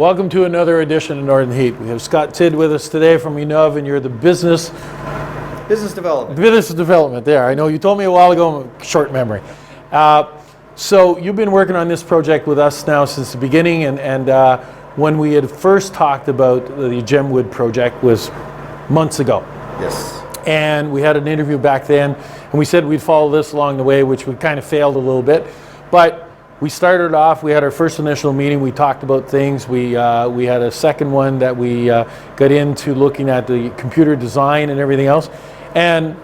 Welcome to another edition of Northern Heat. We have Scott Tidd with us today from INNOV, and you're the business development there. I know you told me a while ago, short memory. So you've been working on this project with us now since the beginning, and when we had first talked about the GemWood project was months ago. Yes. And we had an interview back then, and we said we'd follow this along the way, which we kind of failed a little bit. But we started off, we had our first initial meeting, we talked about things. We had a second one that we got into looking at the computer design and everything else. And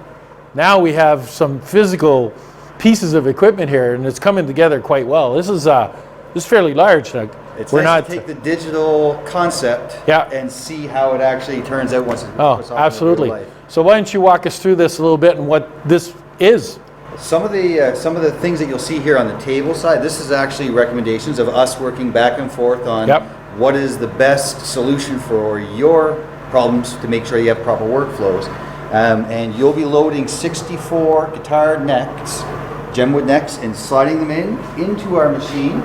now we have some physical pieces of equipment here, and it's coming together quite well. This is fairly large, Doug. It's nice to take the digital concept and see how it actually turns out once it's off absolutely. in real life. So why don't you walk us through this a little bit and what this is? Some of the things that you'll see here on the table side, this is actually recommendations of us working back and forth on what is the best solution for your problems to make sure you have proper workflows. And you'll be loading 64 guitar necks, GemWood necks, and sliding them into our machine,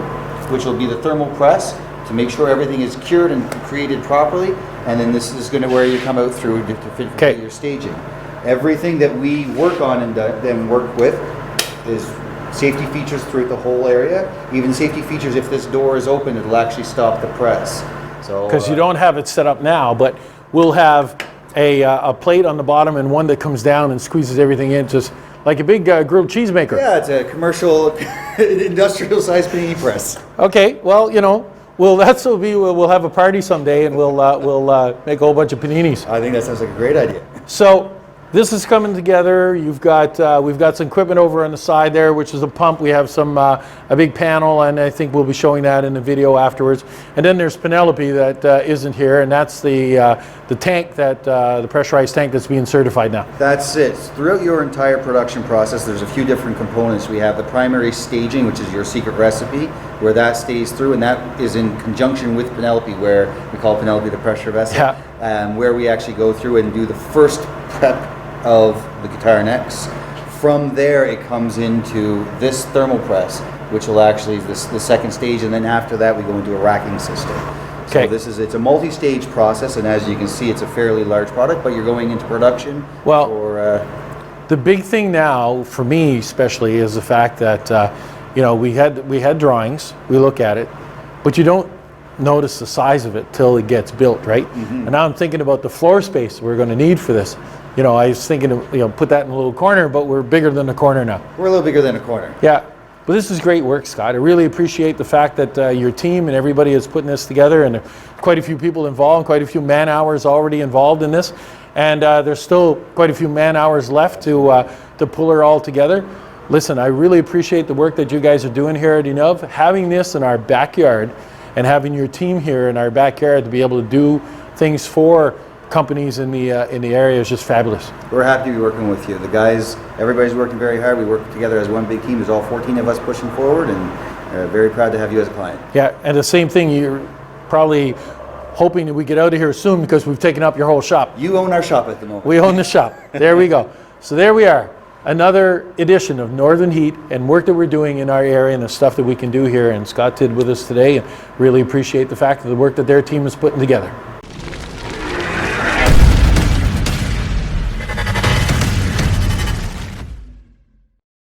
which will be the thermal press, to make sure everything is cured and created properly. And then this is going to where you come out through to fit your staging. Everything that we work on and then work with is safety features throughout the whole area. Even safety features, if this door is open, it'll actually stop the press. So because you don't have it set up now, but we'll have a plate on the bottom and one that comes down and squeezes everything in, just like a big grilled cheese maker. Yeah, it's a commercial, industrial size panini press. Okay, well, you know, we'll have a party someday, and we'll make a whole bunch of paninis. I think that sounds like a great idea. So this is coming together. We've got some equipment over on the side there, which is a pump. We have some a big panel, and I think we'll be showing that in the video afterwards. And then there's Penelope that isn't here, and that's the tank the pressurized tank that's being certified now. That's it. Throughout your entire production process, there's a few different components. We have the primary staging, which is your secret recipe, where that stays through, and that is in conjunction with Penelope, where we call Penelope the pressure vessel, where we actually go through and do the first prep of the guitar necks. From there it comes into this thermal press, which will actually the second stage, and then after that we go into a racking system. So it's a multi-stage process, and as you can see, it's a fairly large product, but you're going into production. Well, the big thing now for me especially is the fact that you know, we had drawings, we look at it, but you don't notice the size of it till it gets built, right? And now I'm thinking about the floor space we're going to need for this. You know, I was thinking of, you know, put that in a little corner, but we're bigger than the corner now. We're a little bigger than a corner. Yeah, but this is great work, Scott. I really appreciate the fact that your team and everybody is putting this together, and quite a few people involved, quite a few man hours already involved in this, and there's still quite a few man hours left to pull her all together. Listen, I really appreciate the work that you guys are doing here at INNOV. Having this in our backyard and having your team here in our backyard to be able to do things for companies in the area is just fabulous. We're happy to be working with you. The guys, everybody's working very hard. We work together as one big team. There's all 14 of us pushing forward, and very proud to have you as a client. Yeah, and the same thing, you're probably hoping that we get out of here soon because we've taken up your whole shop. You own our shop at the moment. We own the shop. There we go. So there we are. Another edition of Northern Heat and work that we're doing in our area and the stuff that we can do here. And Scott Tidd with us today, and really appreciate the fact of the work that their team is putting together.